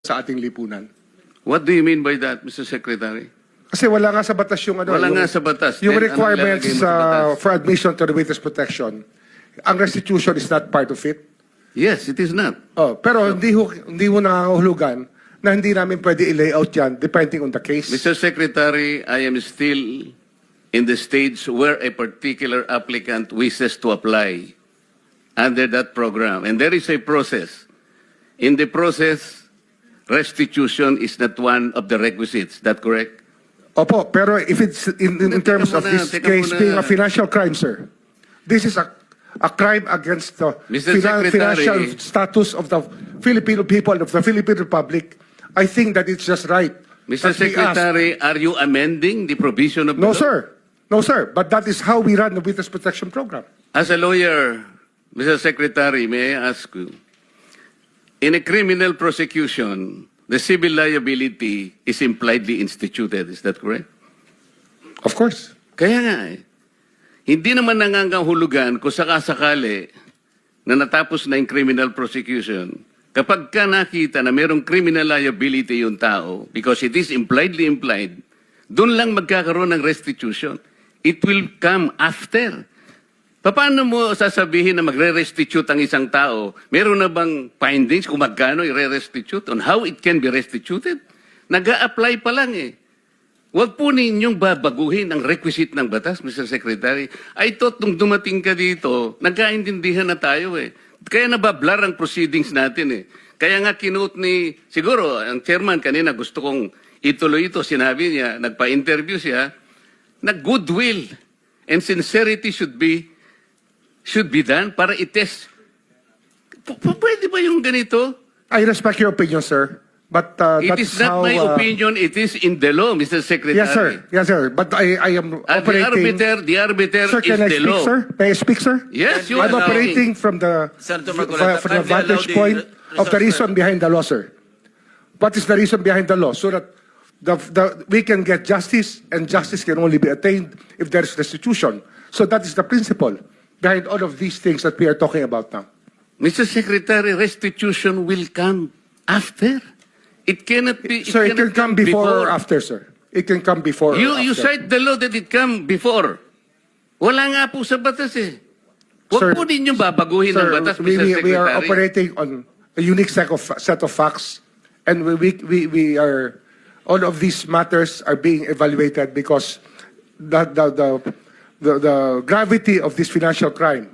sa ating lipunan. What do you mean by that, Mr. Secretary? Kasi wala nga sa batas yung ano, Wala yung, nga sa batas. yung Then, ano requirements ilalagay mo sa batas? for admission to the witness protection. Ang restitution is not part of it. Yes, it is not. Oh, pero hindi ho nangangahulugan na hindi namin pwede i-layout yan depending on the case. Mr. Secretary, I am still in the stage where a particular applicant wishes to apply under that program. And there is a process. In the process, restitution is not one of the requisites. Is that correct? Opo, pero if it's in terms of this case being a financial crime, sir, this is a crime against the Mr. Secretary, financial status of the Filipino people, of the Philippine Republic. I think that it's just right. Mr. that we ask. Secretary, are you amending the provision of the No, law? sir. No, sir. But that is how we run the witness protection program. As a lawyer, Mr. Secretary, may I ask you, in a criminal prosecution, the civil liability is impliedly instituted. Is that correct? Of course. Kaya nga eh. Hindi naman nangangahulugan kung sakasakali na natapos na yung criminal prosecution. Kapag ka nakita na mayroong criminal liability yung tao, because it is impliedly implied, doon lang magkakaroon ng restitution. It will come after. Paano mo sasabihin na magre-restitute ang isang tao? Meron na bang findings kung magkano i-restitute on how it can be restituted? Nag-a-apply pa lang eh. Huwag po ninyong babaguhin ang requisite ng batas, Mr. Secretary. I thought nung dumating ka dito, nagkaintindihan na tayo eh. Kaya nabablar ang proceedings natin eh. Kaya nga kinote ni, siguro, ang chairman kanina gusto kong ituloy ito. Sinabi niya, nagpa-interview siya, na goodwill and sincerity should be done para i-test. Pwede ba yung ganito? I respect your opinion, sir. But It that's is not how, my opinion, it is in the law, Mr. Secretary. Yes, sir. Yes, sir. But I am At operating. the arbiter Sir, is can I the speak, law. sir? May I speak, sir? Yes, you I'm are operating from the Senator Marcoleta, from the kindly allow vantage the point of the results, reason behind the law, sir. What is the reason behind the law? So that we can get justice, and justice can only be attained if there is restitution. So that is the principle behind all of these things that we are talking about now. Mr. Secretary, restitution will come after. It cannot be. So it can cannot come before or after, sir. It can come before or You after. cite the law that it come before. Wala nga po sa batas eh. Huwag Sir, po ninyo babaguhin ang batas, Mr. Secretary. we are operating on a unique set of facts, and we are, all of these matters are being evaluated because the gravity of this financial crime